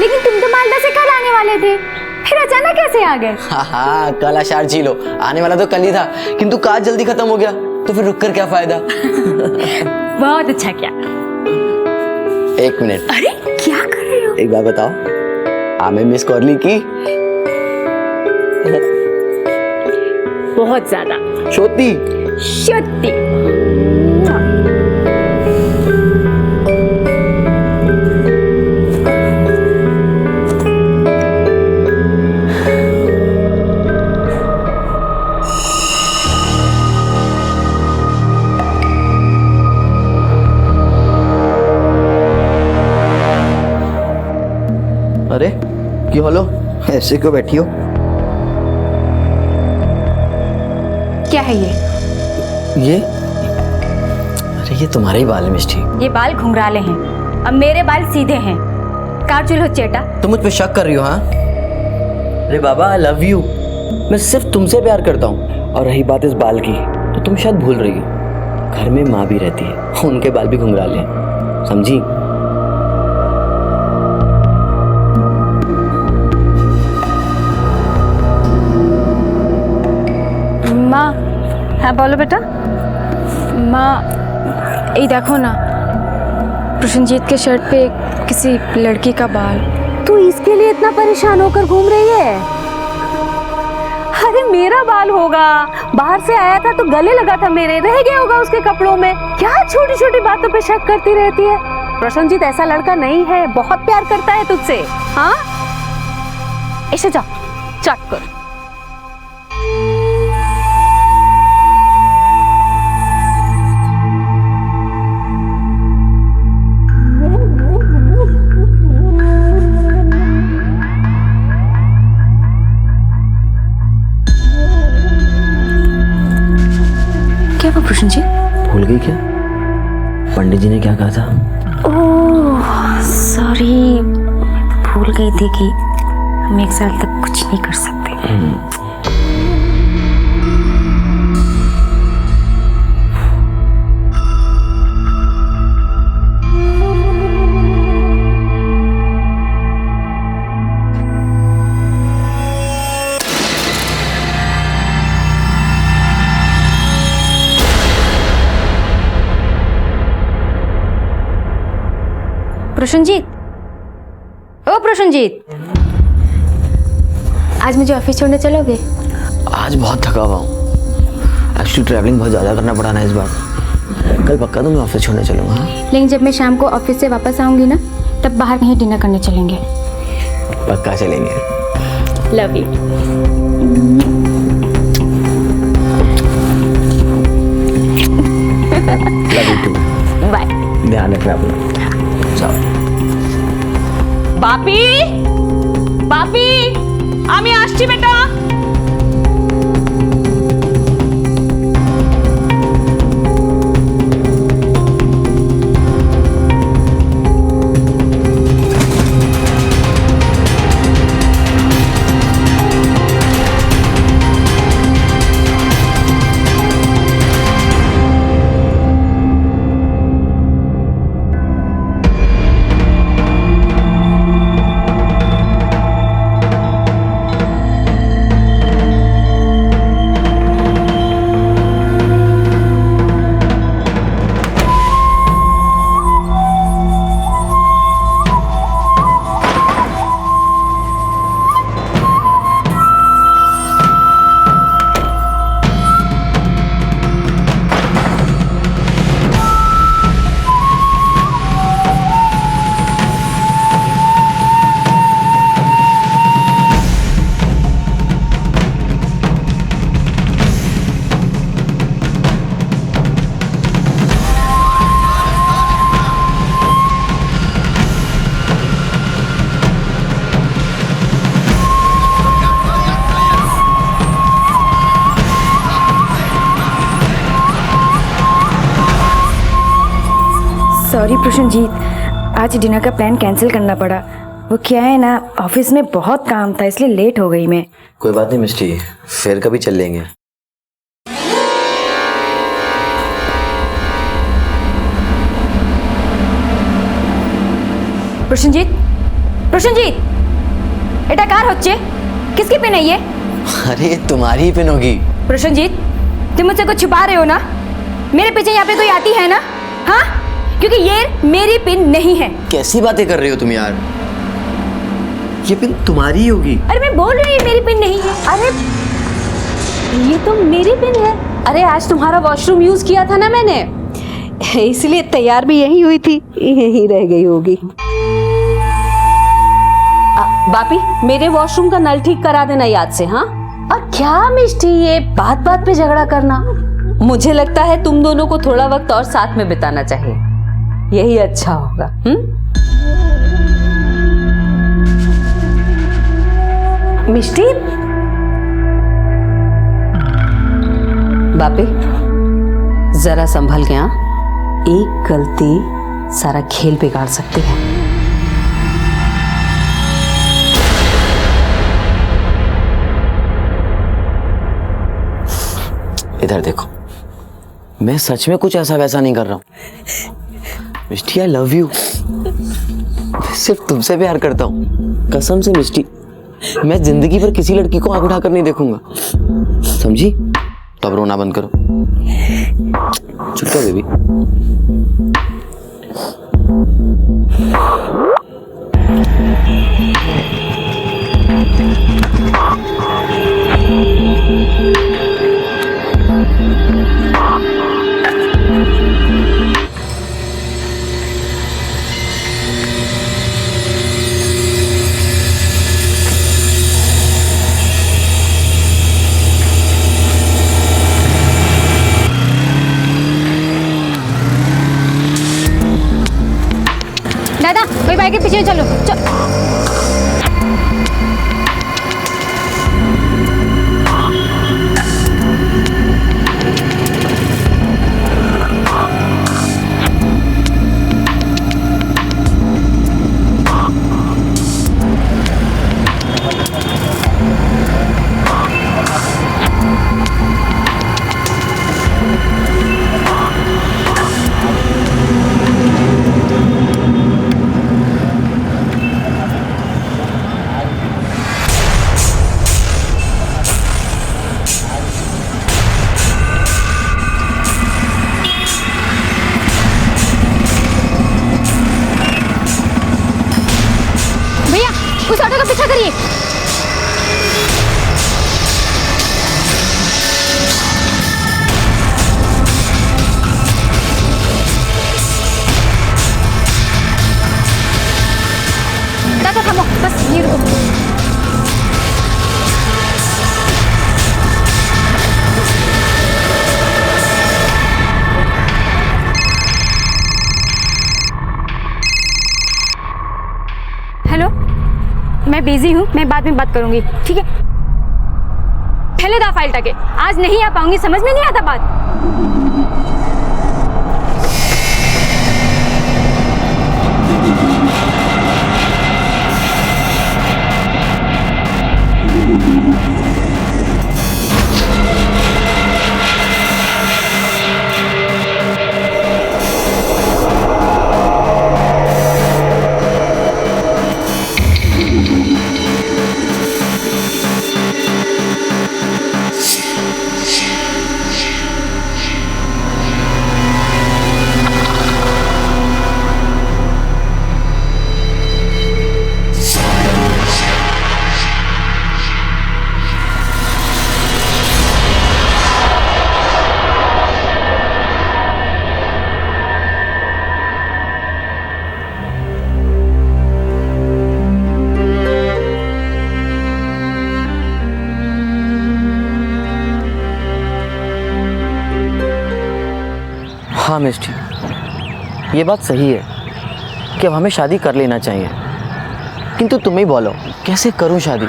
लेकिन तुम तो मालदा से कल आने वाले थे, फिर अचानक कैसे आ गए? हाँ, कल आषाढ़ झीलो आने वाला तो कल ही था, किंतु काज जल्दी खत्म हो गया तो फिर रुक कर क्या फायदा। बहुत अच्छा किया। एक मिनट। अरे क्या कर रहे हो? एक बात बताओ, हमें मिस कॉर्ली की? बहुत ज्यादा। छोटी शक्ति। अरे क्यों हलो, ऐसे क्यों बैठी हो? क्या है ये? अरे ये तुम्हारे ही बाल है मिष्टी। ये बाल घुंघराले हैं, अब मेरे बाल सीधे हैं। काट चूल्हो चेटा। तुम मुझ पे शक कर रही हो? हाँ, अरे बाबा आई लव यू, मैं सिर्फ तुमसे प्यार करता हूँ। और रही बात इस बाल की, तो तुम शायद भूल रही हो, घर में माँ भी रहती है, उनके बाल भी घुंघराले हैं, समझी? माँ। हाँ बोलो बेटा। माँ ये देखो ना, प्रसन्नजीत के शर्ट पे किसी लड़की का बाल। तू इसके लिए इतना परेशान होकर घूम रही है? अरे मेरा बाल होगा, बाहर से आया था तो गले लगा था मेरे, रह गया होगा उसके कपड़ों में। क्या छोटी छोटी बातों पे शक करती रहती है? प्रसन्नजीत ऐसा लड़का नहीं है, बहुत प्यार करता है तुझसे। हाँ ऐसे जा, चट कर। क्या हुआ प्रसन्नजीत? भूल गई क्या पंडित जी ने क्या कहा था? ओह सॉरी, भूल गई थी कि हम एक साल तक कुछ नहीं कर सकते। प्रसन्नजीत, ओ प्रसन्नजीत, आज मुझे ऑफिस छोड़ने चलोगे? आज बहुत थका हुआ हूँ, एक्चुअली ट्रैवलिंग बहुत ज़्यादा करना पड़ा ना इस बार। कल पक्का तो मैं ऑफिस छोड़ने चलूँगा। हाँ? लेकिन जब मैं शाम को ऑफिस से वापस आऊंगी ना, तब बाहर कहीं डिनर करने चलेंगे। पक्का चलेंगे। Love you. Love you too. Bye. ध्यान रखना अपना। जाओ। বাপি, বাপি, আমি আসছি বেটা। सॉरी प्रसन्नजीत, आज डिनर का प्लान कैंसिल करना पड़ा। वो क्या है ना, ऑफिस में बहुत काम था इसलिए लेट हो गई मैं। कोई बात नहीं मिस्टी, फिर कभी चल लेंगे। प्रसन्नजीत, প্রসেনজিৎ, এটা কার হচ্ছে? किसकी पिन है ये? अरे तुम्हारी ही पिन होगी। प्रसन्नजीत, तुम मुझसे कुछ छुपा रहे हो ना? मेरे पीछे यहाँ पे कोई आती है ना? हाँ, क्योंकि ये मेरी पिन नहीं है। कैसी बातें कर रही हो तुम यार? ये पिन तुम्हारी ही होगी। अरे मैं बोल रही हूँ मेरी पिन नहीं है। अरे ये तो मेरी पिन है। अरे आज तुम्हारा वॉशरूम यूज किया था ना मैंने, इसलिए तैयार भी यही हुई थी, यही रह गई होगी। बापी, मेरे वॉशरूम का नल ठीक करा देना याद से, हाँ? और क्या मिष्टी, ये बात बात पे झगड़ा करना? मुझे लगता है तुम दोनों को थोड़ा वक्त और साथ में बिताना चाहिए, यही अच्छा होगा। मिष्टी, बापी जरा संभल के, हाँ? एक गलती सारा खेल बिगाड़ सकती है। इधर देखो, मैं सच में कुछ ऐसा वैसा नहीं कर रहा हूँ। मिष्टी, आई लव यू। सिर्फ तुमसे प्यार करता हूँ, कसम से मिष्टी। मैं जिंदगी भर किसी लड़की को आंख उठाकर नहीं देखूंगा, समझी? तो अब रोना बंद करो। चुप कर बेबी। दादा, कोई बाइक के पीछे चलो। उस ऑटो का पीछा करिए। दादा थमो, बस ये रुको। हेलो, मैं बिजी हूँ, मैं बाद में बात करूंगी, ठीक है? पहले दा फाइल टके, आज नहीं आ पाऊंगी, समझ में नहीं आता बात। हाँ मिष्टी, ये बात सही है कि अब हमें शादी कर लेना चाहिए, किंतु तुम ही बोलो कैसे करूँ शादी?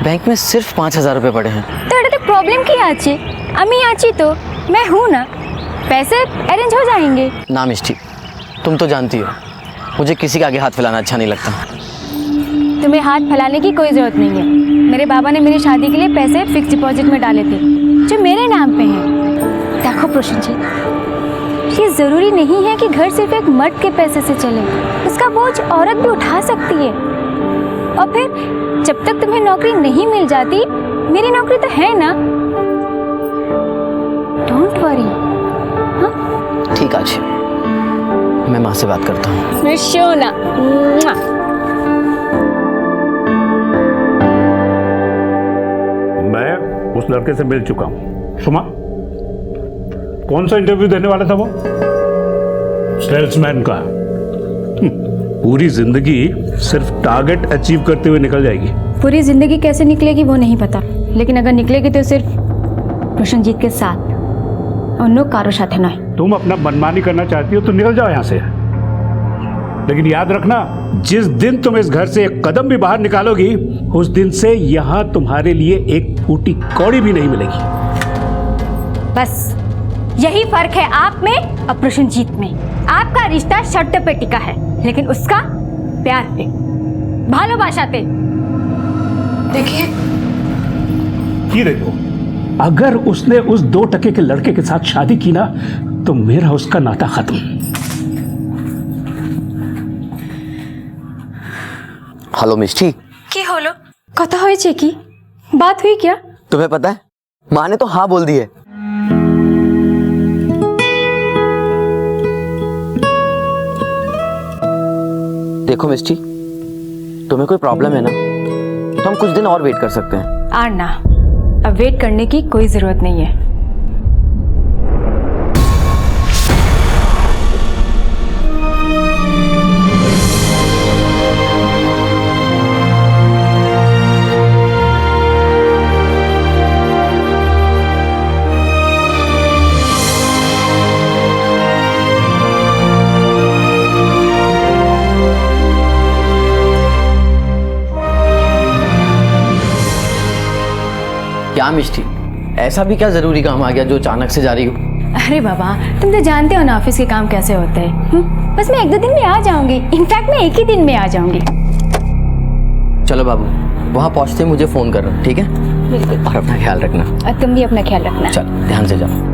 बैंक में सिर्फ 5,000 रुपये पड़े हैं। तो এটা তো প্রবলেম কি আছে? আমি আছি তো, मैं हूँ ना, पैसे अरेंज हो जाएंगे। ना मिष्टी, तुम तो जानती हो मुझे किसी के आगे हाथ फैलाना अच्छा नहीं लगता। तुम्हें हाथ फैलाने की कोई ज़रूरत नहीं है। मेरे बाबा ने मेरी शादी के लिए पैसे फिक्स डिपॉजिट में डाले थे जो मेरे नाम पे हैं। देखो प्रसन्नजीत, ये जरूरी नहीं है कि घर सिर्फ एक मर्द के पैसे से चले, उसका बोझ औरत भी उठा सकती है। और फिर जब तक तुम्हें नौकरी नहीं मिल जाती, मेरी नौकरी तो है ना। Don't worry. हाँ ठीक आज मैं माँ से बात करता हूँ। सोना। मैं उस लड़के से मिल चुका हूं। सुमा, कौन सा इंटरव्यू देने वाला था वो? सेल्समैन का। पूरी जिंदगी सिर्फ टारगेट अचीव करते हुए निकल जाएगी। पूरी जिंदगी कैसे निकलेगी वो नहीं पता, लेकिन अगर निकलेगी तो सिर्फ प्रसन्नजीत के साथ और नो कारो साथ नहीं। तुम अपना मनमानी करना चाहती हो तो निकल जाओ यहां से, लेकिन याद रखना, जिस दिन तुम इस घर से एक कदम भी बाहर निकालोगी, उस दिन से यहां तुम्हारे लिए एक फूटी कौड़ी भी नहीं मिलेगी। बस यही फर्क है आप में और प्रसन्नजीत में। आपका रिश्ता शर्त पे टिका है, लेकिन उसका प्यार पे, भालोबाशा पे। देखिए, ये देखो, अगर उसने उस 2 टके के लड़के के साथ शादी की ना, तो मेरा उसका नाता खत्म। हेलो मिष्टी। কি হলো? কথা হয়েছে কি? बात हुई क्या? तुम्हें पता है, माँ ने तो हाँ बोल दी है। देखो मिष्टी, तुम्हें कोई प्रॉब्लम है ना, तो हम कुछ दिन और वेट कर सकते हैं। आरना, अब वेट करने की कोई जरूरत नहीं है। क्या मिष्टी, ऐसा भी क्या जरूरी काम आ गया जो अचानक से जा रही हो? अरे बाबा, तुम तो जानते हो ना ऑफिस के काम कैसे होते हैं। बस मैं 1-2 दिन में आ जाऊंगी। इनफैक्ट मैं एक ही दिन में आ जाऊंगी। चलो बाबू, वहां पहुंचते मुझे फोन कर रहा, ठीक है? बिल्कुल। और अपना ख्याल रखना। और तुम भी अपना ख्याल रखना। चल ध्यान से जाओ।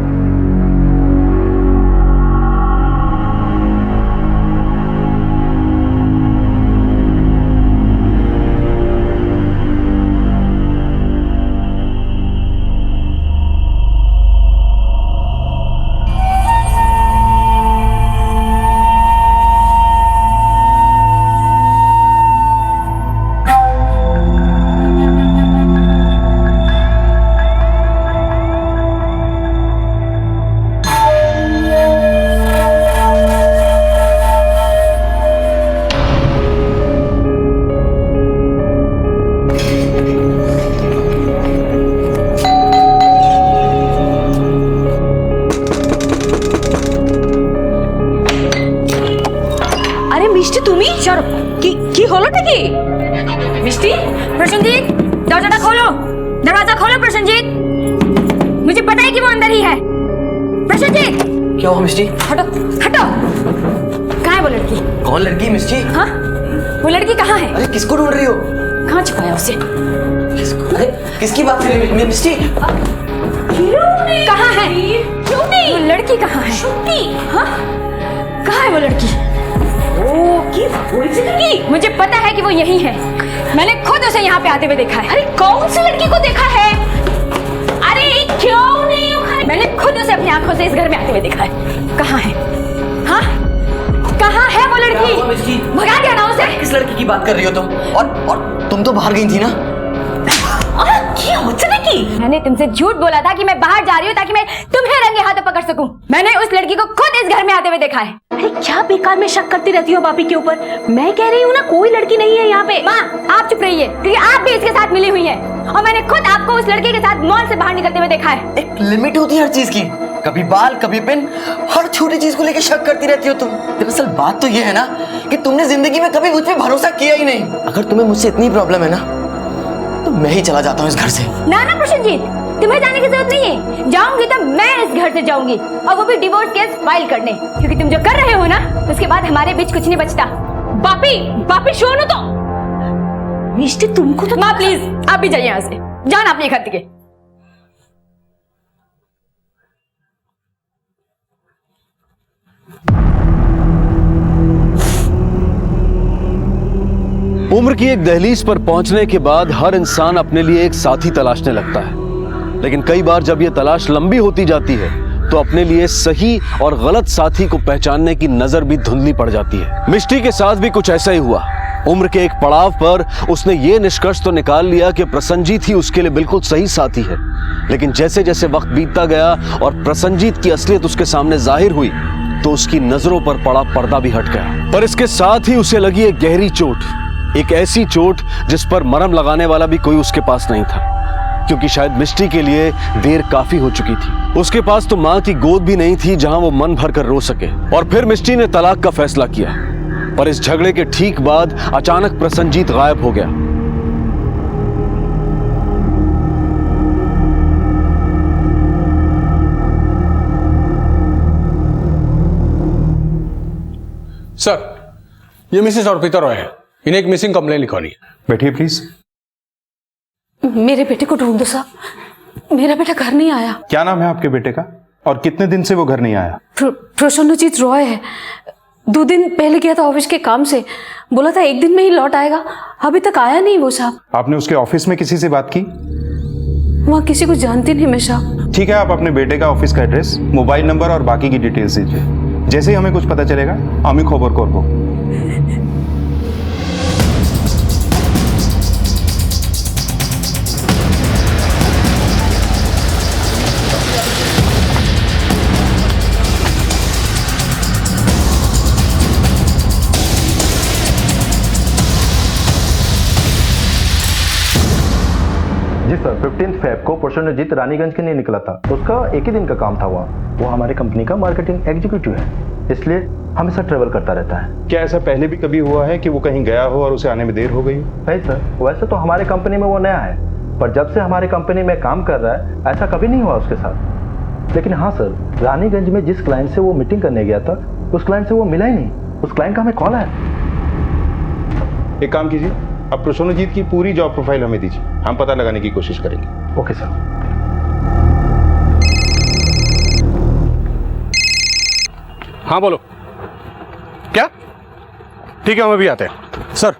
মিষ্টি, তুমি কি হলোটা কি? মিষ্টি, प्रसन्नजीत, दरवाजा खोलो। दरवाजा खोलो प्रसन्नजीत। मुझे पता है कि वो अंदर ही है। प्रसन्नजीत, क्या हुआ मिष्टी? हटो हटो। कहाँ है वो लड़की? कौन लड़की मिष्टी? हाँ, वो लड़की कहाँ है? अरे किसको ढूंढ रही हो? कहाँ छुपाया उसे? अरे किसकी बात कर रही हो मिष्टी? कहाँ है? वो लड़की कहाँ है? हाँ, कहाँ है वो लड़की? मुझे पता है कि वो यही है। मैंने खुद उसे यहाँ पे आते हुए देखा है। अरे कौन सी लड़की को देखा है? अरे क्यों नहीं? मैंने खुद उसे अपनी आंखों से इस घर में आते हुए देखा है। कहाँ है? हाँ, कहाँ है वो लड़की? मिष्टी? भगा दिया ना उसे। किस लड़की की बात कर रही हो तुम? और तुम तो बाहर गई थी ना? मैंने तुमसे झूठ बोला था कि मैं बाहर जा रही हूँ ताकि मैं तुम्हें रंगे हाथों पकड़ सकूं। मैंने उस लड़की को खुद इस घर में आते हुए देखा है। अरे क्या बेकार में शक करती रहती हो भाभी के ऊपर? मैं कह रही हूँ ना, कोई लड़की नहीं है यहाँ पे। माँ, आप चुप रहिए, क्योंकि आप भी इसके साथ मिली हुई हैं और मैंने खुद आपको उस लड़के के साथ मॉल से बाहर निकलते हुए देखा है। एक लिमिट होती है हर चीज की। कभी बाल, कभी पिन, हर छोटी चीज को लेकर शक करती रहती हो तुम। दरअसल बात तो ये है ना कि तुमने जिंदगी में कभी मुझ पे भरोसा किया ही नहीं। अगर तुम्हें मुझसे इतनी प्रॉब्लम है ना, तो मैं ही चला जाता हूँ इस घर से। ना ना प्रसन्नजीत, तुम्हें जाने की जरूरत नहीं है। जाऊंगी तो मैं इस घर से जाऊंगी, और वो भी डिवोर्स केस फाइल करने, क्योंकि तुम जो कर रहे हो ना, उसके बाद हमारे बीच कुछ नहीं बचता। बापी सुनो तो। मिष्टी, तुमको तो माँ प्लीज, आप भी जाइए यहाँ से। जान अपने घर के। उम्र की एक दहलीज पर पहुंचने के बाद हर इंसान अपने लिए एक साथी तलाशने लगता है, लेकिन कई बार जब यह तलाश लंबी होती जाती है तो अपने लिए सही और गलत साथी को पहचानने की नजर भी धुंधली पड़ जाती है। मिष्टी के साथ भी कुछ ऐसा ही हुआ। उम्र के एक पड़ाव पर उसने ये निष्कर्ष तो निकाल लिया कि प्रसन्नजीत ही उसके लिए बिल्कुल सही साथी है, लेकिन जैसे जैसे वक्त बीतता गया और प्रसन्नजीत की असलियत उसके सामने जाहिर हुई तो उसकी नजरों पर पड़ा पर्दा भी हट गया। पर इसके साथ ही उसे लगी एक गहरी चोट, एक ऐसी चोट जिस पर मरहम लगाने वाला भी कोई उसके पास नहीं था, क्योंकि शायद मिष्टी के लिए देर काफी हो चुकी थी। उसके पास तो मां की गोद भी नहीं थी जहां वो मन भर कर रो सके। और फिर मिष्टी ने तलाक का फैसला किया, पर इस झगड़े के ठीक बाद अचानक प्रसन्नजीत गायब हो गया। सर, ये मिसेस अर्पिता रॉय है, इन्हें एक मिसिंग कंप्लेन लिखवानी है। बैठिए प्लीज। मेरे बेटे को ढूंढ दो साहब, मेरा बेटा घर नहीं आया। क्या नाम है आपके बेटे का और कितने दिन से वो घर नहीं आया? प्रसन्नजीत रॉय है। 2 दिन पहले गया था ऑफिस के काम से, बोला था 1 दिन में ही लौट आएगा, अभी तक आया नहीं वो साहब। आपने उसके ऑफिस में किसी से बात की? वहाँ किसी को जानती नहीं मैं साहब। ठीक है, आप अपने बेटे का ऑफिस का एड्रेस, मोबाइल नंबर और बाकी की डिटेल्स दीजिए। जैसे ही हमें कुछ पता चलेगा हमें खबर करबो। जी सर, 15 फेब को प्रसन्नजीत रानीगंज के लिए निकला था। उसका एक ही दिन का काम था वहाँ। वो हमारे कंपनी का मार्केटिंग एग्जीक्यूटिव है, इसलिए हमेशा ट्रेवल करता रहता है। क्या ऐसा पहले भी कभी हुआ है कि वो कहीं गया हो और उसे आने में देर हो गई? नहीं सर, वैसे तो हमारे कंपनी में वो नया है, पर जब से हमारे कंपनी में काम कर रहा है ऐसा कभी नहीं हुआ उसके साथ। लेकिन हाँ सर, रानीगंज में जिस क्लाइंट से वो मीटिंग करने गया था उस क्लाइंट से वो मिला ही नहीं। उस क्लाइंट का हमें कॉल है। एक काम कीजिए, आप प्रसन्नजीत की पूरी जॉब प्रोफाइल हमें दीजिए, हम पता लगाने की कोशिश करेंगे। Okay sir. हाँ बोलो। क्या? ठीक है, हम अभी आते हैं। सर,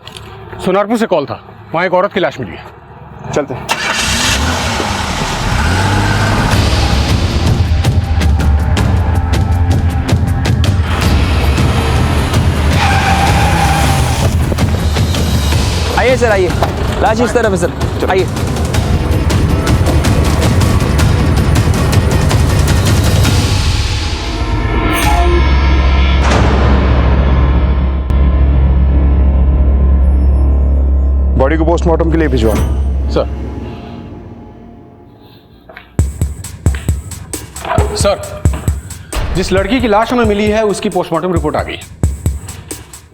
सोनारपुर से कॉल था, वहाँ एक औरत की लाश मिली है। चलते हैं। आइए सर, आइए। लाश इस तरफ है सर, आइए। बॉडी को पोस्टमार्टम के लिए भिजवा। सर, जिस लड़की की लाश हमें मिली है उसकी पोस्टमार्टम रिपोर्ट आ गई है।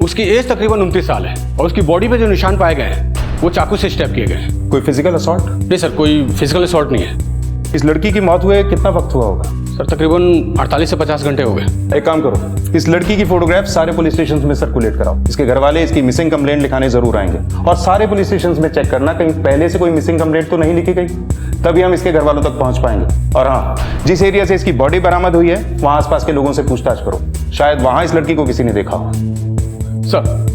उसकी एज तकरीबन 29 साल है और उसकी बॉडी पे जो निशान पाए गए हैं वो चाकू से स्टैब किए गए हैं। कोई फिजिकल असॉल्ट? नहीं सर, कोई फिजिकल असॉल्ट नहीं है। इस लड़की की मौत हुए कितना वक्त हुआ होगा? सर, तकरीबन 48 से 50 घंटे हो गए। एक काम करो, इस लड़की की फोटोग्राफ सारे पुलिस स्टेशन में सर्कुलेट कराओ। इसके घर वाले इसकी मिसिंग कंप्लेंट लिखाने जरूर आएंगे और सारे पुलिस स्टेशन में चेक करना कहीं पहले से कोई मिसिंग कंप्लेंट तो नहीं लिखी गई, तभी हम इसके घर वालों तक पहुंच पाएंगे। और हाँ, जिस एरिया से इसकी बॉडी बरामद हुई है वहां आसपास के लोगों से पूछताछ करो, शायद वहां इस लड़की को किसी ने देखा हो। सर,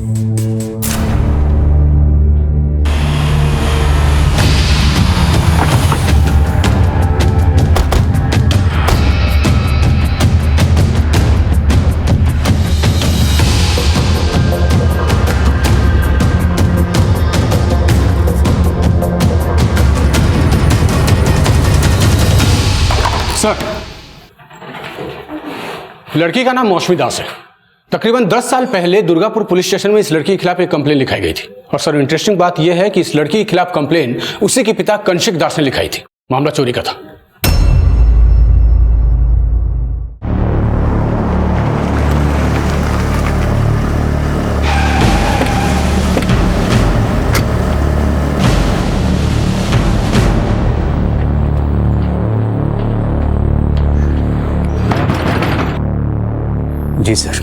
सर, लड़की का नाम मौसमी दास है। तकरीबन 10 साल पहले दुर्गापुर पुलिस स्टेशन में इस लड़की के खिलाफ एक कंप्लेन लिखाई गई थी। और सर, इंटरेस्टिंग बात यह है कि इस लड़की के खिलाफ कंप्लेन उसी के पिता कौशिक दास ने लिखाई थी। मामला चोरी का था। जी सर,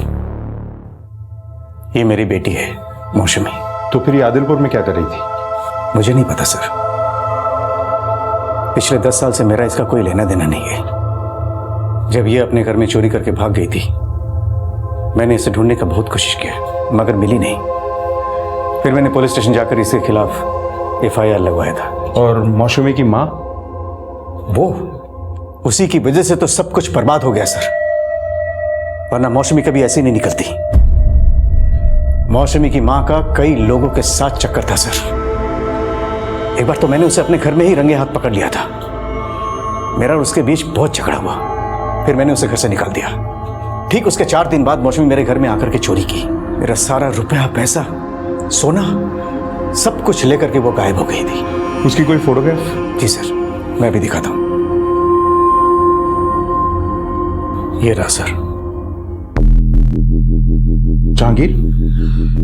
ये मेरी बेटी है मौसमी। तो फिर ये आदिलपुर में क्या कर रही थी? मुझे नहीं पता सर, पिछले 10 साल से मेरा इसका कोई लेना देना नहीं है। जब ये अपने घर में चोरी करके भाग गई थी, मैंने इसे ढूंढने का बहुत कोशिश किया मगर मिली नहीं। फिर मैंने पुलिस स्टेशन जाकर इसके खिलाफ FIR लगवाया था। और मौसमी की माँ? वो उसी की वजह से तो सब कुछ बर्बाद हो गया सर, वरना मौसमी कभी ऐसी नहीं निकलती। मौसमी की मां का कई लोगों के साथ चक्कर था सर। एक बार तो मैंने उसे अपने घर में ही रंगे हाथ पकड़ लिया था। मेरा और उसके बीच बहुत झगड़ा हुआ, फिर मैंने उसे घर से निकाल दिया। ठीक उसके 4 दिन बाद मौसमी मेरे घर में आकर के चोरी की। मेरा सारा रुपया, पैसा, सोना सब कुछ लेकर के वो गायब हो गई थी। उसकी कोई फोटोग्राफ? जी सर, मैं भी दिखाता हूं। ये रहा सर। जहांगीर,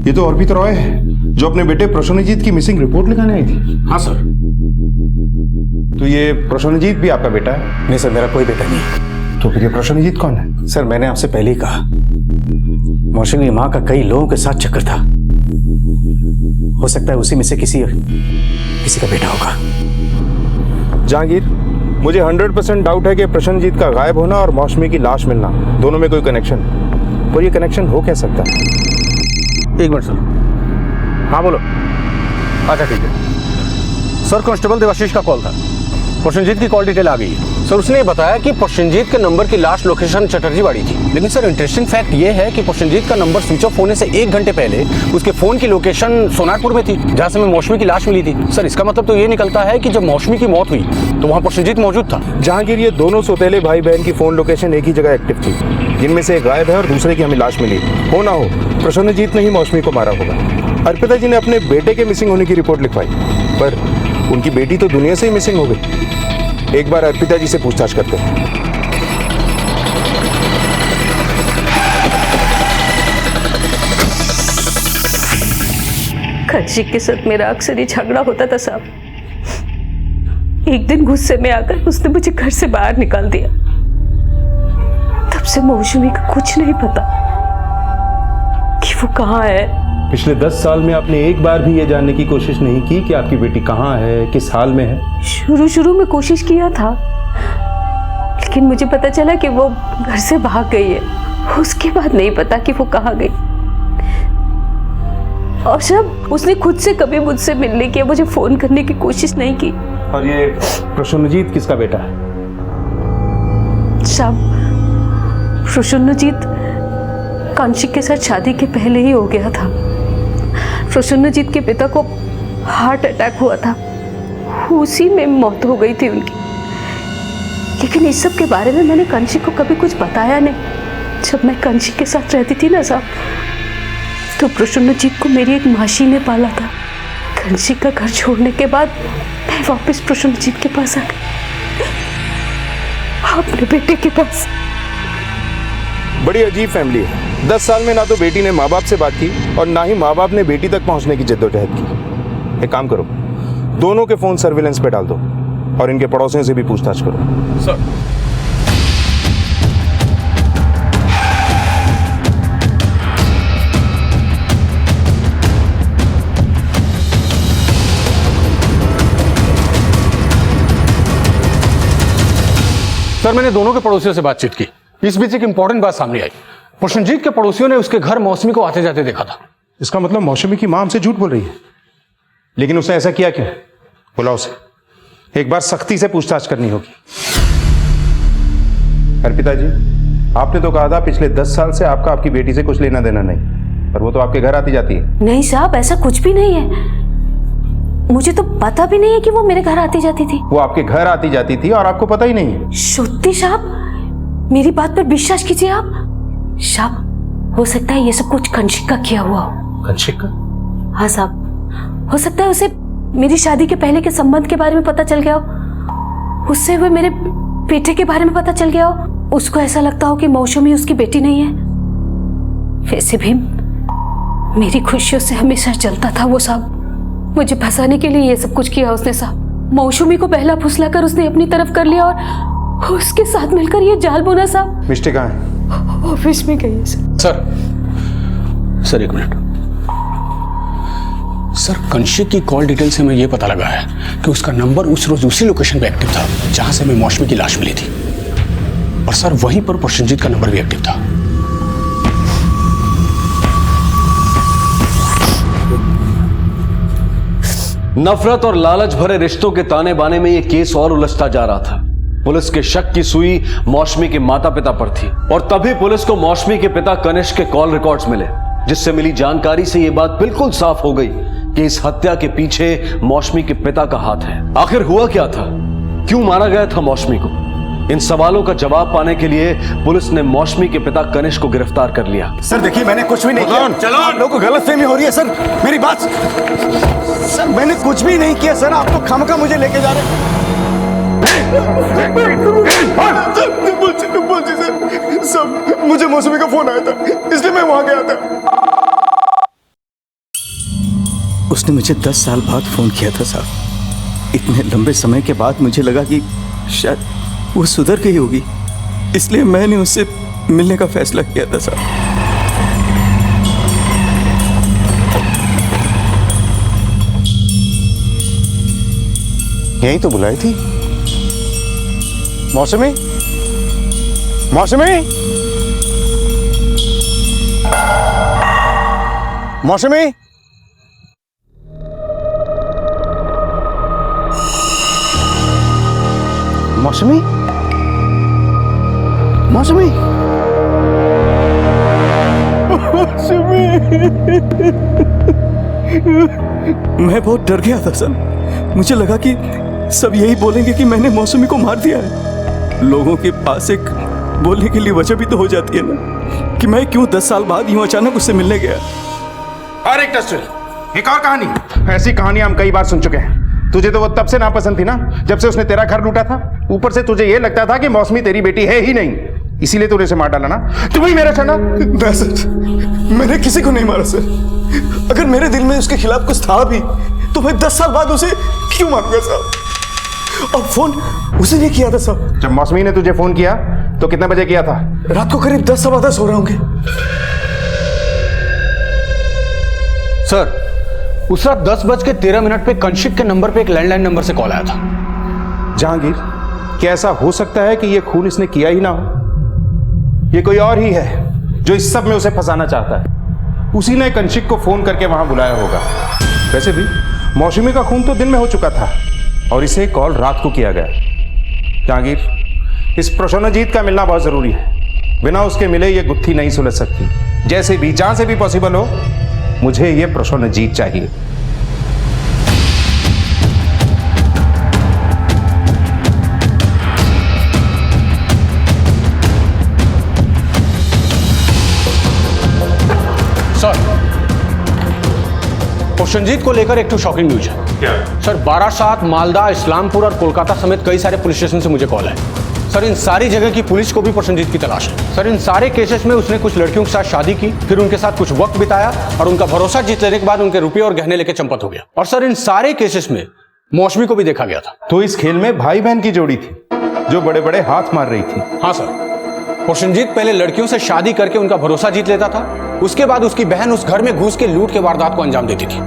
ये तो अर्पित रॉय है जो अपने बेटे प्रसन्नजीत की मिसिंग रिपोर्ट लिखाने आई थी। हाँ सर। तो ये प्रसन्नजीत भी आपका बेटा है? नहीं सर, मेरा कोई बेटा नहीं। तो फिर ये प्रसन्नजीत कौन है? सर, मैंने आपसे पहले ही कहा, मौसमी की मां का कई लोगों के साथ चक्कर था। हो सकता है उसी में से किसी का बेटा होगा। जहांगीर, मुझे 100% डाउट है कि प्रसन्नजीत का गायब होना और मौसमी की लाश मिलना, दोनों में कोई कनेक्शन है। पर ये कनेक्शन हो क्या सकता है? एक मिनट सर। हाँ बोलो। अच्छा ठीक है सर, कांस्टेबल देवाशीष का कॉल था। प्रसन्नजीत की कॉल डिटेल आ गई है सर। उसने बताया कि प्रसन्नजीत के नंबर की लाश लोकेशन चटर्जी बाड़ी थी। लेकिन सर इंटरेस्टिंग फैक्ट ये है कि प्रसन्नजीत का नंबर स्विच ऑफ होने से 1 घंटे पहले उसके फोन की लोकेशन सोनारपुर में थी, जहां से में मौसमी की लाश मिली थी। सर इसका मतलब तो ये निकलता है कि जब मौसमी की मौत हुई तो वहां प्रसन्नजीत मौजूद था। जहांगीर, ये दोनों सौतेले भाई बहन की फोन लोकेशन एक ही जगह एक्टिव थी, जिनमें से एक गायब है और दूसरे की हमें लाश मिली। हो ना हो प्रसन्नजीत ने ही मौसमी को मारा होगा। अर्पिता जी ने अपने बेटे के मिसिंग होने की रिपोर्ट लिखवाई, पर उनकी बेटी तो दुनिया से ही मिसिंग हो गई। एक बार अर्पिता जी से पूछताछ करते हैं। कौशिक के साथ मेरा अक्सर ही झगड़ा होता था साहब। एक दिन गुस्से में आकर उसने मुझे घर से बाहर निकाल दिया। तब से मौसमी का कुछ नहीं पता कि वो कहाँ है। पिछले 10 साल में आपने एक बार भी ये जानने की कोशिश नहीं की कि आपकी बेटी कहाँ है, किस हाल में है? शुरू में कोशिश किया था, लेकिन मुझे पता चला कि वो घर से भाग गई है। उसके बाद नहीं पता कि वो कहाँ गई। और जब उसने खुद से कभी मुझसे मिलने की, मुझे फोन करने की कोशिश नहीं की। और ये प्रसन्नजीत किसका बेटा है? साहब, प्रसन्नजीत कौशिक के साथ शादी के पहले ही हो गया था। प्रसन्नजीत के पिता को हार्ट अटैक हुआ था, उसी में मौत हो गई थी उनकी। लेकिन इस सब के बारे में मैंने कौशिक को कभी कुछ बताया नहीं। जब मैं कौशिक के साथ रहती थी ना साहब, तो प्रसन्नजीत को मेरी एक मासी ने पाला था। कौशिक का घर छोड़ने के बाद मैं वापस प्रसन्नजीत के पास आ गई, अपने बेटे के पास। बड़ी अजीब फैमिली है। 10 साल में ना तो बेटी ने माँ बाप से बात की और ना ही माँ बाप ने बेटी तक पहुंचने की जद्दोजहद की। एक काम करो, दोनों के फोन सर्विलेंस पे डाल दो और इनके पड़ोसियों से भी पूछताछ करो। सर सर मैंने दोनों के पड़ोसियों से बातचीत की। इस बीच एक इंपॉर्टेंट बात सामने आई। प्रसन्नजीत के पड़ोसियों ने उसके घर मौसमी को आते जाते देखा था। इसका मतलब मौसमी की माँ हमसे झूठ बोल रही है। लेकिन उसने ऐसा किया क्यों? बुलाओ उसे, एक बार सख्ती से पूछताछ करनी होगी। अर्पिता जी, आपने तो कहा था पिछले 10 साल से आपका आपकी बेटी से कुछ लेना देना नहीं, पर वो तो आपके घर आती जाती है। नहीं साहब, ऐसा कुछ भी नहीं है। मुझे तो पता भी नहीं है कि वो मेरे घर आती जाती थी। वो आपके घर आती जाती थी और आपको पता ही नहीं है? शुद्धि साहब, मेरी बात पर विश्वास कीजिए आप। साहब, हो सकता है ये सब कुछ कौशिक का किया हुआ हो। कौशिक का? हाँ साहब, हो सकता है उसे मेरी शादी के पहले के संबंध के बारे में पता चल गया हो, उससे हुए मेरे बेटे के बारे में पता चल गया हो। उसको ऐसा लगता हो कि मौसमी उसकी बेटी नहीं है। वैसे भी मेरी खुशियों से हमेशा जलता था वो साहब। मुझे फंसाने के लिए ये सब कुछ किया उसने साहब। मौसमी को पहला फुसलाकर उसने अपनी तरफ कर लिया और उसके साथ मिलकर ये जाल बुना साहब। मिस्टी कहाँ है? ऑफिस में गई है सर। सर एक मिनट। सर कौशिक की कॉल डिटेल से मैं ये पता लगा है कि उसका नंबर उस रोज उसी लोकेशन पे एक्टिव था जहां से हमें मौसमी की लाश मिली थी। और सर वहीं पर प्रसन्नजीत का नंबर भी एक्टिव था। नफरत और लालच भरे रिश्तों के ताने बाने में यह केस और उलझता जा रहा था। पुलिस के शक की सुई मौसमी के माता पिता पर थी और तभी पुलिस को मौसमी के पिता कनिष्क के कॉल रिकॉर्ड्स मिले, जिससे मिली जानकारी से यह बात बिल्कुल साफ हो गई कि इस हत्या के पीछे मौसमी के पिता का हाथ है। आखिर हुआ क्या था? क्यों मारा गया था मौसमी को? इन सवालों का जवाब पाने के लिए पुलिस ने मौसमी के पिता कनिष्क को गिरफ्तार कर लिया। सर देखिए, मैंने कुछ भी नहीं किया। चलो, आप लोगों को गलतफहमी हो रही है सर। मेरी बात, सर मैंने कुछ भी नहीं किया सर। आप तो खामखा मुझे लेके जा रहे हैं। सर मुझे मौसमी का फोन आया था, इसलिए मैं वहां गया था। उसने मुझे 10 साल बाद फोन किया था साहब। इतने लंबे समय के बाद मुझे लगा कि शायद वो सुधर गई होगी, इसलिए मैंने उससे मिलने का फैसला किया था साहब। यही तो बुलाई थी। मौसमी, मौसमी, मौसमी, मौसमी, मौसमी, मैं बहुत डर गया था सर। मुझे लगा कि सब यही बोलेंगे कि मैंने मौसमी को मार दिया है। लोगों के पास एक बोलने के लिए वजह भी तो हो जाती है ना, कि मैं क्यों 10 साल बाद यूं अचानक उससे मिलने गया। और एक टेस्ट, एक और कहानी। ऐसी कहानी हम कई बार सुन चुके हैं। तुझे तो वो तब से नापसंद थी ना, जब से उसने तेरा घर लूटा था। ऊपर से तुझे ये लगता था कि मौसमी तेरी बेटी है ही नहीं, इसीलिए तूने उसे मार डाला ना। तुम ही मेरा छना। ना सर, मैंने किसी को नहीं मारा सर। अगर मेरे दिल में उसके खिलाफ कुछ था भी तो मैं 10 साल बाद उसे क्यों मारूंगा साहब? और फोन उसे नहीं किया था साहब। जब मौसमी ने तुझे फोन किया तो कितने बजे किया था? रात को करीब 10 सवा 10 हो रहे होंगे। सर, उस रात 10:13 पे कनिष्क के नंबर पे एक लैंडलाइन नंबर से कॉल आया था। जहांगीर, क्या ऐसा हो सकता है कि यह खून इसने किया ही ना हो? ये कोई और ही है जो इस सब में उसे फंसाना चाहता है। उसी ने कनिष्क को फोन करके वहां बुलाया होगा। वैसे भी मौसमी का खून तो दिन में हो चुका था और इसे कॉल रात को किया गया। जहांगीर, इस प्रसन्नजीत का मिलना बहुत जरूरी है। बिना उसके मिले ये गुत्थी नहीं सुलझ सकती। जैसे भी, जहां से भी पॉसिबल हो, मुझे ये प्रसन्नजीत चाहिए। सर, प्रसन्नजीत को लेकर एक तो शॉकिंग न्यूज है। क्या? सर, बारासात, मालदा, इस्लामपुर और कोलकाता समेत कई सारे पुलिस स्टेशन से मुझे कॉल है। सर, इन सारी जगह की पुलिस को भी प्रसन्नजीत की तलाश है। सर, इन सारे केसेस में उसने कुछ लड़कियों के साथ शादी की, फिर उनके साथ कुछ वक्त बिताया और उनका भरोसा जीत लेने के बाद उनके रुपये और गहने लेके चंपत हो गया। और सर, इन सारे केसेस में मौसमी को भी देखा गया था। तो इस खेल में भाई बहन की जोड़ी थी जो बड़े बड़े हाथ मार रही थी। हाँ सर, प्रसन्नजीत पहले लड़कियों से शादी करके उनका भरोसा जीत लेता था। उसके बाद उसकी बहन उस घर में घुस के लूट के वारदात को अंजाम देती थी।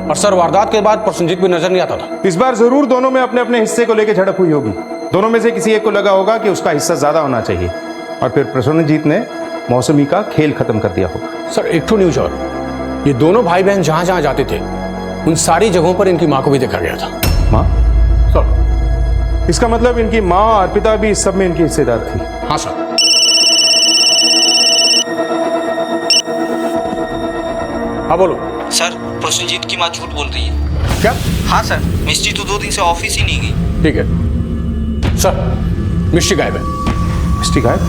और सर, वारदात के बाद प्रसन्नजीत भी नजर नहीं आता था। इस बार जरूर दोनों में अपने अपने हिस्से को लेकर झड़प हुई होगी। दोनों में से किसी एक को लगा होगा कि उसका हिस्सा ज्यादा होना चाहिए और फिर प्रसन्नजीत ने मौसमी का खेल खत्म कर दिया होगा। सर, एक तो न्यूज और, ये दोनों भाई बहन जहां जहां जाते थे उन सारी जगहों पर इनकी मां को भी देखा गया था। माँ? सर, इसका मतलब इनकी माँ अर्पिता भी इस सब में इनकी हिस्सेदार थी। हाँ सर। हाँ बोलो। सर, प्रसन्नजीत की माँ झूठ बोल रही है। क्या? हाँ सर, मिस्टी तो 2 दिन से ऑफिस ही नहीं गई। ठीक है सर, मिस्टी गायब है। मिस्टी गायब?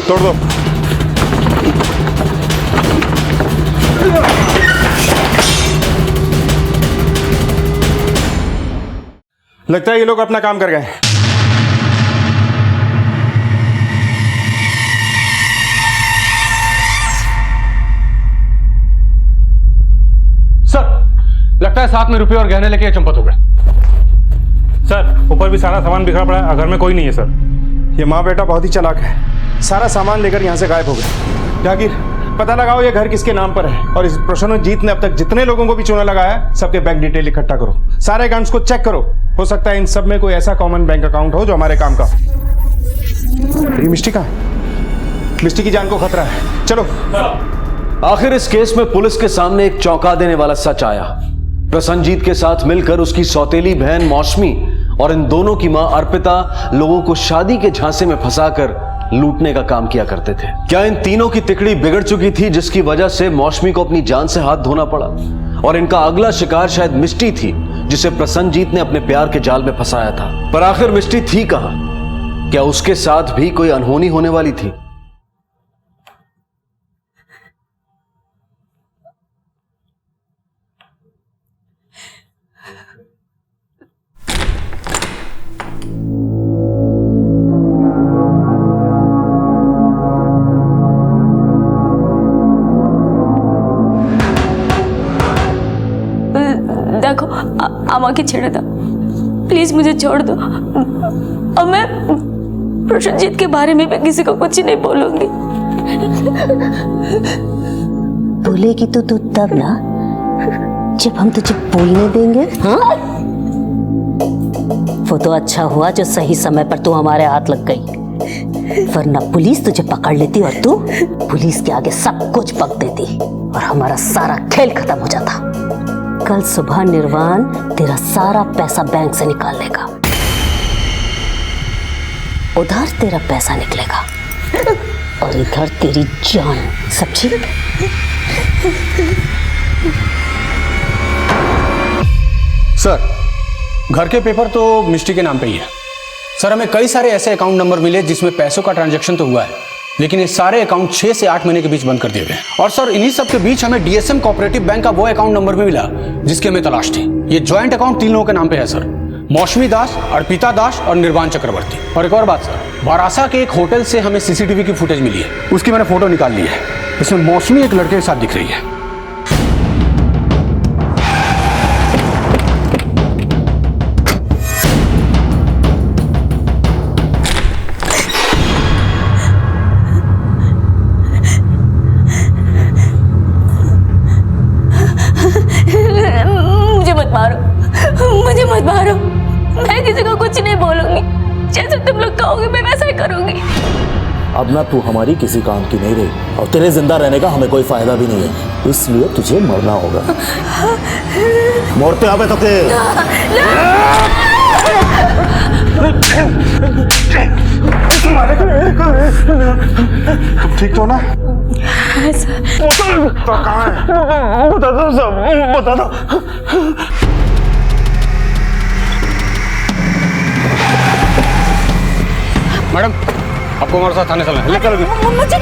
तोड़ दो। लगता है ये लोग अपना काम कर गए। सर, लगता है साथ में रुपये और गहने लेके चंपत हो गए। सर, ऊपर भी सारा सामान बिखरा पड़ा है, घर में कोई नहीं है सर। ये माँ बेटा बहुत ही चालाक है, सारा सामान लेकर यहाँ से गायब हो गए। जागीर, पता लगाओ ये घर किसके नाम पर है, और इस प्रसन्नजीत ने अब तक जितने लोगों को भी चूना लगाया है सबके बैंक डिटेल इकट्ठा करो, सारे अकाउंट्स को चेक करो। हो सकता है इन सब में कोई ऐसा कॉमन बैंक अकाउंट हो जो हमारे काम का। ये मिस्टी कहाँ है? मिस्टी की जान को खतरा है, चलो। आखिर इस केस में पुलिस के सामने एक चौंका देने वाला सच आया। प्रसन्नजीत के साथ मिलकर उसकी सौतेली बहन मौसमी और इन दोनों की मां अर्पिता लोगों को शादी के झांसे में फंसाकर लूटने का काम किया करते थे। क्या इन तीनों की तिकड़ी बिगड़ चुकी थी जिसकी वजह से मौसमी को अपनी जान से हाथ धोना पड़ा? और इनका अगला शिकार शायद मिष्टी थी जिसे प्रसन्नजीत ने अपने प्यार के जाल में फंसाया था। पर आखिर मिष्टी थी कहां? क्या उसके साथ भी कोई अनहोनी होने वाली थी? देखो, अम्मा की छेड़ा था, प्लीज मुझे छोड़ दो। अब मैं प्रसन्नजीत के बारे में भी किसी को कुछ नहीं बोलूंगी। बोलेगी तो तू तब ना जब हम तुझे बोलने देंगे। हाँ, वो तो अच्छा हुआ जो सही समय पर तू हमारे हाथ लग गई, वरना पुलिस तुझे पकड़ लेती और तू पुलिस के आगे सब कुछ बक देती और हमारा सारा खेल खत्म हो जाता। कल सुबह निर्वाण तेरा सारा पैसा बैंक से निकाल लेगा, उधर तेरा पैसा निकलेगा और इधर तेरी जान। सब ठीक? सर, घर के पेपर तो मिस्टी के नाम पे ही है। सर, हमें कई सारे ऐसे अकाउंट नंबर मिले जिसमें पैसों का ट्रांजैक्शन तो हुआ है, लेकिन ये सारे अकाउंट 6 से 8 महीने के बीच बंद कर दिए गए। और सर, इन्हीं सब के बीच हमें डीएसएम कोऑपरेटिव बैंक का वो अकाउंट नंबर भी मिला जिसकी हमें तलाश थी। ये ज्वाइंट अकाउंट 3 लोगों के नाम पे है सर, मौसमी दास, अर्पिता दास और निर्वाण चक्रवर्ती। और एक और बात सर, बारासा के एक होटल से हमें सीसीटीवी की फुटेज मिली है, उसकी मैंने फोटो निकाल ली है। इसमें मौसमी एक लड़के के साथ दिख रही है। मुझे मत मारो, मैं किसी को कुछ नहीं बोलूंगी, जैसे तुम लोग कहोगे मैं वैसा ही करूंगी। अब ना तू हमारी किसी काम की नहीं रही और तेरे जिंदा रहने का हमें कोई फायदा भी नहीं है, इसलिए तुझे मरना होगा। मोड़ते आवे तो के तुम ठीक तो ना? तो कहाँ है? बता दो सब, बता दो। मैडम, आपको हमारे साथ थाने चलना है। मुझे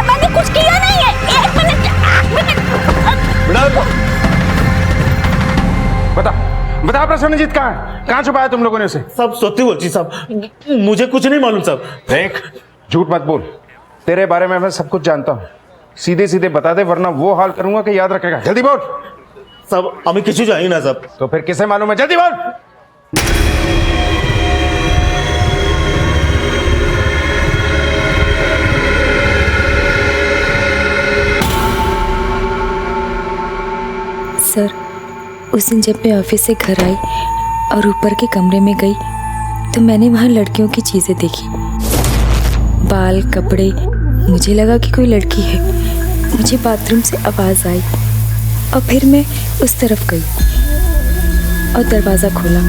मैंने कुछ किया नहीं है। एक मिनट। बता प्रसन्नजीत कहाँ है? कहाँ छुपाया तुम लोगों ने उसे? सब सत्य बोलची साहब, मुझे कुछ नहीं मालूम साहब। देख, झूठ मत बोल, तेरे बारे में मैं सब कुछ जानता हूँ। सीधे सीधे बता दे, वरना वो हाल करूंगा कि याद रखेगा। जल्दी बोल। सब हमें किसी जानी ना साहब। तो फिर किसे मालूम है? जल्दी बोल। सर, उस दिन जब मैं ऑफिस से घर आई और ऊपर के कमरे में गई तो मैंने वहाँ लड़कियों की चीज़ें देखी, बाल, कपड़े। मुझे लगा कि कोई लड़की है। मुझे बाथरूम से आवाज़ आई और फिर मैं उस तरफ गई और दरवाज़ा खोला।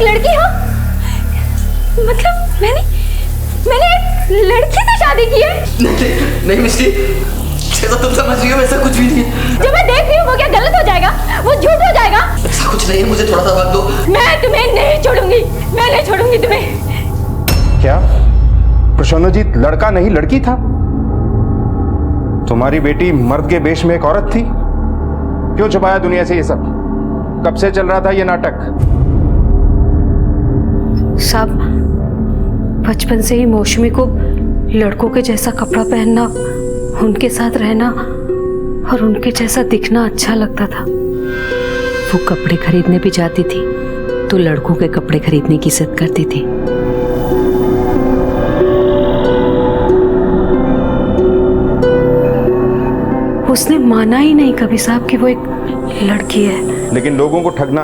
लड़की हो? मतलब मैंने एक लड़की से शादी की है? नहीं मिस्टी, जैसा तुम समझ रही हो वैसा कुछ भी नहीं है। जो मैं देख रही हूँ वो क्या गलत हो जाएगा? वो झूठ हो जाएगा? ऐसा कुछ नहीं है, मुझे थोड़ा सा वक्त दो। मैं तुम्हें नहीं छोड़ूंगी, मैं नहीं छोड़ूंगी तुम्हें। क्या प्रसन्नजीत लड़का नहीं लड़की था? तुम्हारी बेटी मर्द के वेश में एक औरत थी? क्यों छुपाया दुनिया से ये सब? कब से चल रहा था ये नाटक? साहब, बचपन से ही मौसमी को लड़कों के जैसा कपड़ा पहनना, उनके साथ रहना और उनके जैसा दिखना अच्छा लगता था। वो कपड़े खरीदने भी जाती थी तो लड़कों के कपड़े खरीदने की जिद करती थी। उसने माना ही नहीं कभी साहब कि वो एक लड़की है। लेकिन लोगों को ठगना,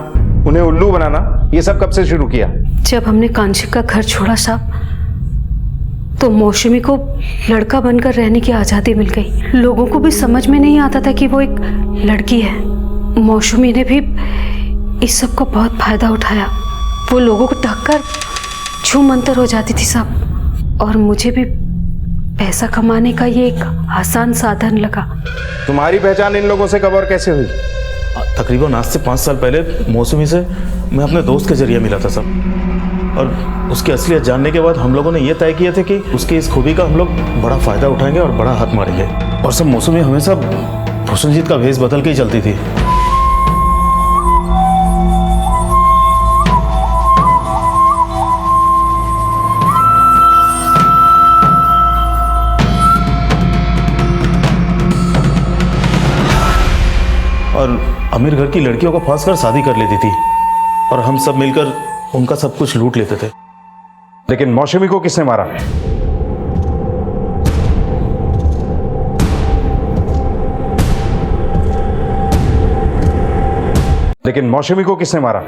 उन्हें उल्लू बनाना, ये सब कब से शुरू किया? जब हमने कांशिक का घर छोड़ा साहब, तो मौसमी को लड़का बनकर रहने की आजादी मिल गई। लोगों को भी समझ में नहीं आता था कि वो एक लड़की है। मौसमी ने भी इस सब का बहुत फायदा उठाया। वो लोगों को ढककर छूमंतर हो जाती थी साहब, और मुझे भी पैसा कमाने का ये एक आसान साधन लगा। तुम्हारी पहचान इन लोगों से कब और कैसे हुई? तकरीबन आज से 5 साल पहले मौसमी से मैं अपने दोस्त के जरिए मिला था सब, और उसकी असलियत जानने के बाद हम लोगों ने यह तय किया था कि उसकी इस खूबी का हम लोग बड़ा फायदा उठाएंगे और बड़ा हाथ मारेंगे। और सब मौसमी हमेशा प्रसन्नजीत का भेष बदल के ही चलती थी। और अमीर घर की लड़कियों को फांस कर शादी कर लेती थी, और हम सब मिलकर उनका सब कुछ लूट लेते थे। लेकिन मौसमी को किसने मारा? लेकिन मौसमी को किसने मारा?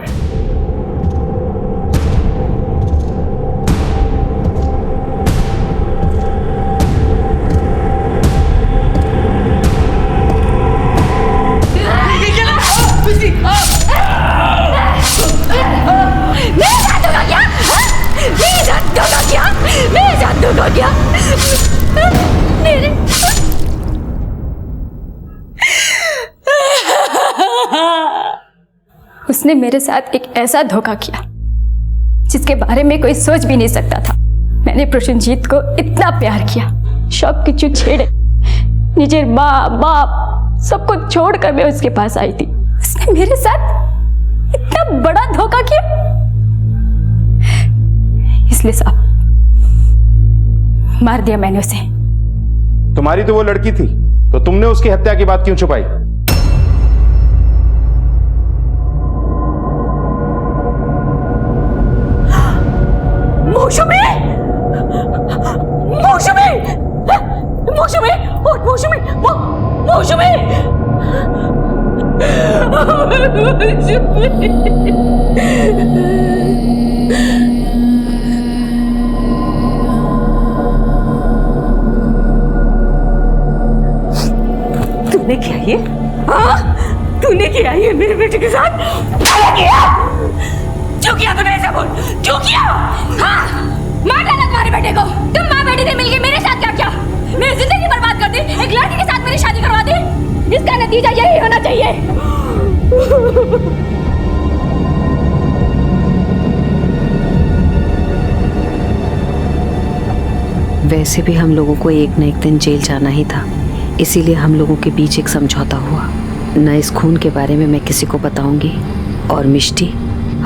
उसने मेरे साथ एक ऐसा धोखा किया जिसके बारे में कोई सोच भी नहीं सकता था। मैंने प्रसन्नजीत को इतना प्यार किया, सब कुछ छेड़े, निजे माँ बाप सबको छोड़कर मैं उसके पास आई थी। उसने मेरे साथ इतना बड़ा धोखा किया। इसलिए साहब मार दिया मैंने उसे। तुम्हारी तो वो लड़की थी, तो तुमने उसकी हत्या की बात क्यों छुपाई? मौसमी! मौसमी! मौसमी! मौसमी! मौसमी! तूने किया ये? हाँ? तूने किया ये मेरे बेटे के साथ? क्या किया? क्यों किया तूने ऐसा बोल? क्यों किया? हाँ? मार डाला तुम्हारे बेटे को। तुम माँ बेटी ने मिलके मेरे साथ क्या किया? मेरी जिंदगी बर्बाद कर दी, एक लड़की के साथ मेरी शादी करवा दी। इसका नतीजा यही होना चाहिए। वैसे भी हम लोगों को एक न एक दिन जेल जाना ही था, इसीलिए हम लोगों के बीच एक समझौता हुआ। न इस खून के बारे में मैं किसी को बताऊंगी, और मिष्टी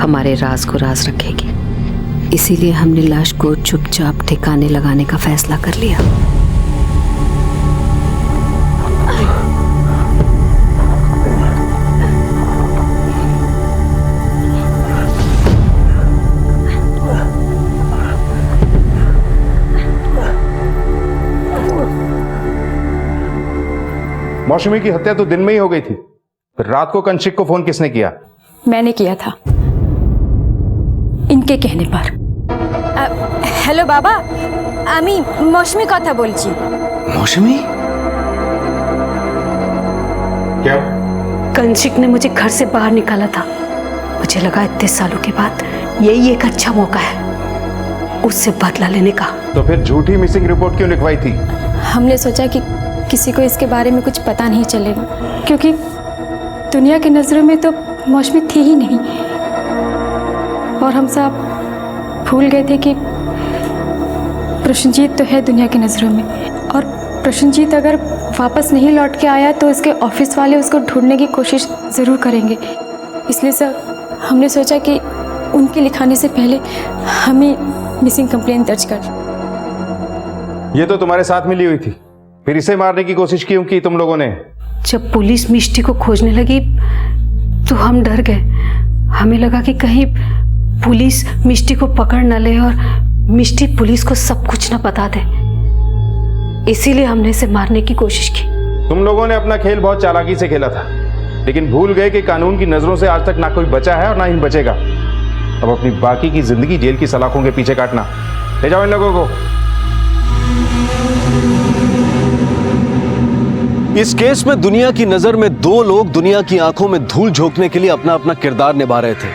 हमारे राज को राज रखेगी। इसीलिए हमने लाश को चुपचाप ठिकाने लगाने का फैसला कर लिया। मौसमी की हत्या तो दिन में ही हो गई थी, फिर रात को कंशिक को फोन किसने किया? मैंने किया था, इनके कहने पर। हेलो बाबा, আমি मौसमी কথা বলছি। मौसमी? क्या? कंशिक ने मुझे घर से बाहर निकाला था। मुझे लगा इतने सालों के बाद यही एक अच्छा मौका है उससे बदला लेने का। तो फिर झूठी मिसिंग रिपोर्ट क्यों लिखवाई थी? हमने सोचा कि किसी को इसके बारे में कुछ पता नहीं चलेगा, क्योंकि दुनिया की नज़रों में तो मौसमी थी ही नहीं, और हम सब भूल गए थे कि प्रसन्नजीत तो है दुनिया की नज़रों में, और प्रसन्नजीत अगर वापस नहीं लौट के आया तो उसके ऑफिस वाले उसको ढूंढने की कोशिश ज़रूर करेंगे। इसलिए सर हमने सोचा कि उनके लिखाने से पहले हमें मिसिंग कंप्लेंट दर्ज कर। ये तो तुम्हारे साथ मिली हुई थी, फिर इसे मारने की कोशिश क्यों की तुम लोगों ने? जब पुलिस मिष्टी को खोजने लगी तो हम डर गए। हमें लगा कि कहीं पुलिस मिष्टी को पकड़ न ले और मिष्टी पुलिस को सब कुछ न बता दे, इसीलिए हमने इसे मारने की कोशिश की। तुम लोगों ने अपना खेल बहुत चालाकी से खेला था, लेकिन भूल गए कि कानून की नजरों से आज तक ना कोई बचा है और ना ही बचेगा। अब अपनी बाकी की जिंदगी जेल की सलाखों के पीछे काटना। ले जाओ इन लोगों को। इस केस में दुनिया की नजर में दो लोग दुनिया की आंखों में धूल झोंकने के लिए अपना अपना किरदार निभा रहे थे,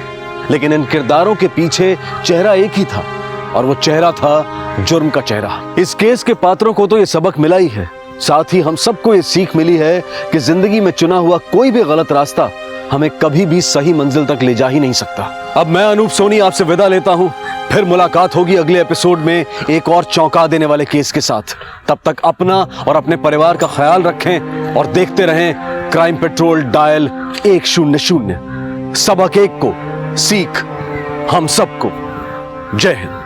लेकिन इन किरदारों के पीछे चेहरा एक ही था और वो चेहरा था जुर्म का चेहरा। इस केस के पात्रों को तो ये सबक मिला ही है, साथ ही हम सबको ये सीख मिली है कि जिंदगी में चुना हुआ कोई भी गलत रास्ता हमें कभी भी सही मंजिल तक ले जा ही नहीं सकता। अब मैं अनूप सोनी आपसे विदा लेता हूं, फिर मुलाकात होगी अगले एपिसोड में एक और चौंका देने वाले केस के साथ। तब तक अपना और अपने परिवार का ख्याल रखें और देखते रहें क्राइम पेट्रोल डायल 100। सबक एक को, सीख हम सबको। जय हिंद।